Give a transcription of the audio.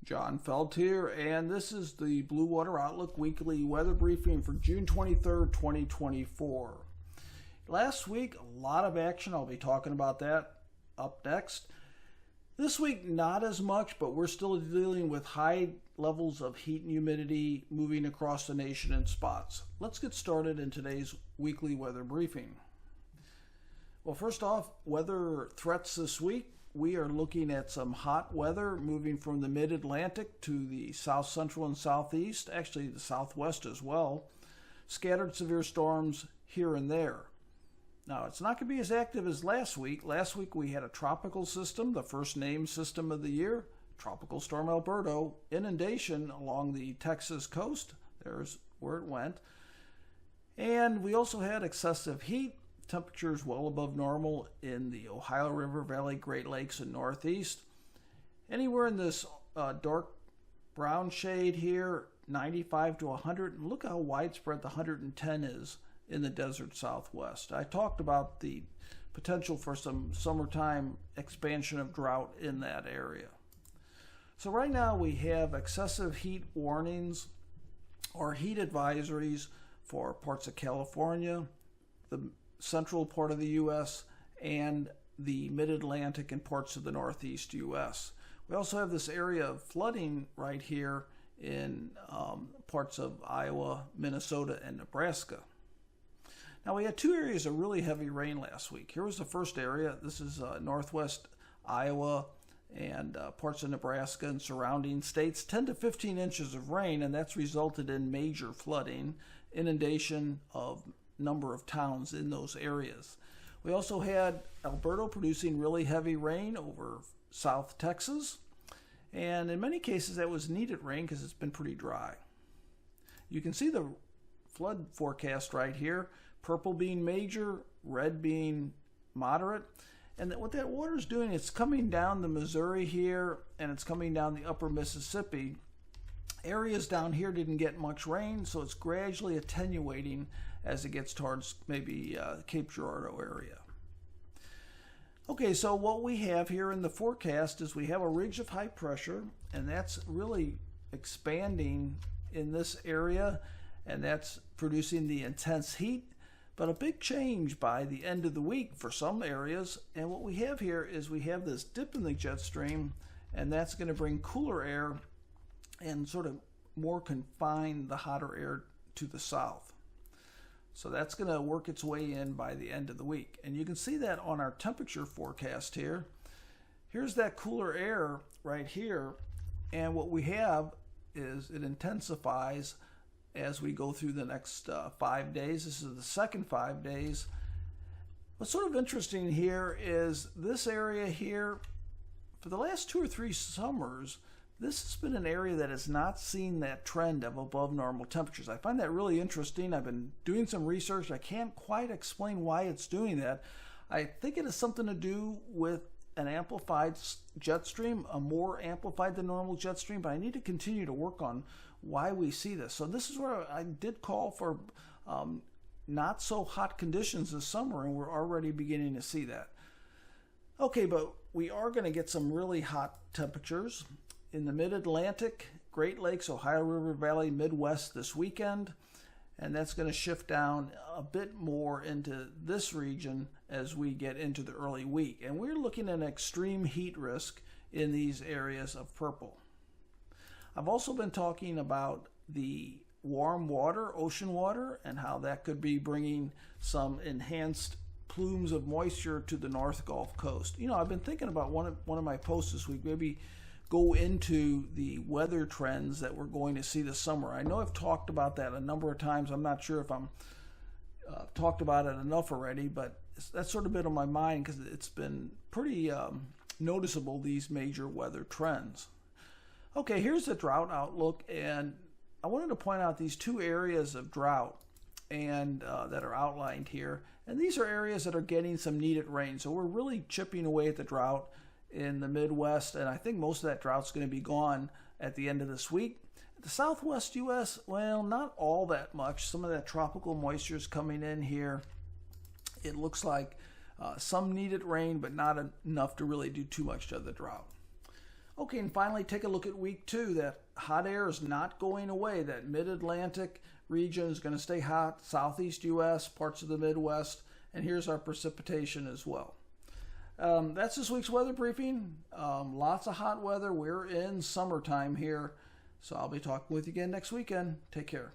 John Felt here, and this is the Blue Water Outlook Weekly Weather Briefing for June 23rd, 2024. Last week, a lot of action. I'll be talking about that up next. This week, not as much, but we're still dealing with high levels of heat and humidity moving across the nation in spots. Let's get started in today's weekly weather briefing. Well, first off, weather threats this week. We are looking at some hot weather moving from the mid-Atlantic to the south central and southeast, actually the southwest as well. Scattered severe storms here and there. Now, it's not going to be as active as last week. Last week we had a tropical system, the first named system of the year, Tropical Storm Alberto, inundation along the Texas coast. There's where it went. And we also had excessive heat. Temperatures well above normal in the Ohio River Valley, Great Lakes, and Northeast. Anywhere in this dark brown shade here, 95 to 100. And look how widespread the 110 is in the desert Southwest. I talked about the potential for some summertime expansion of drought in that area. So right now we have excessive heat warnings or heat advisories for parts of California, the central part of the U.S., and the mid-Atlantic and parts of the northeast U.S. We also have this area of flooding right here in parts of Iowa, Minnesota, and Nebraska. Now, we had two areas of really heavy rain last week. Here was the first area. This is northwest Iowa and parts of Nebraska and surrounding states. 10 to 15 inches of rain, and that's resulted in major flooding, inundation of number of towns in those areas. We also had Alberto producing really heavy rain over South Texas, and in many cases that was needed rain because it's been pretty dry. You can see the flood forecast right here, purple being major, red being moderate, and what that water is doing, it's coming down the Missouri here and it's coming down the upper Mississippi. Areas down here didn't get much rain, so it's gradually attenuating as it gets towards maybe Cape Girardeau area. Okay, so what we have here in the forecast is we have a ridge of high pressure, and that's really expanding in this area, and that's producing the intense heat, but a big change by the end of the week for some areas. And what we have here is we have this dip in the jet stream, and that's going to bring cooler air and sort of more confine the hotter air to the south. So that's going to work its way in by the end of the week. And you can see that on our temperature forecast here. Here's that cooler air right here. And what we have is it intensifies as we go through the next 5 days. This is the second 5 days. What's sort of interesting here is this area here, for the last 2 or 3 summers, this has been an area that has not seen that trend of above normal temperatures. I find that really interesting. I've been doing some research. I can't quite explain why it's doing that. I think it has something to do with an amplified jet stream, a more amplified than normal jet stream, but I need to continue to work on why we see this. So this is where I did call for not so hot conditions this summer, and we're already beginning to see that. Okay, but we are going to get some really hot temperatures in the mid-Atlantic, Great Lakes, Ohio River Valley, Midwest this weekend, and that's going to shift down a bit more into this region as we get into the early week. And we're looking at an extreme heat risk in these areas of purple. I've also been talking about the warm water, ocean water, and how that could be bringing some enhanced plumes of moisture to the North Gulf Coast. You know, I've been thinking about one of my posts this week, maybe go into the weather trends that we're going to see this summer. I know I've talked about that a number of times. I'm not sure if I'm talked about it enough already, but that's sort of been on my mind because it's been pretty noticeable, these major weather trends. Okay, here's the drought outlook, and I wanted to point out these two areas of drought and that are outlined here. And these are areas that are getting some needed rain. So we're really chipping away at the drought in the Midwest, and I think most of that drought's going to be gone at the end of this week. The Southwest U.S., well, not all that much. Some of that tropical moisture is coming in here. It looks like some needed rain, but not enough to really do too much to the drought. Okay, and finally take a look at week 2. That hot air is not going away. That mid-Atlantic region is going to stay hot. Southeast U.S., parts of the Midwest, and here's our precipitation as well. That's this week's weather briefing. Lots of hot weather. We're in summertime here. So I'll be talking with you again next weekend. Take care.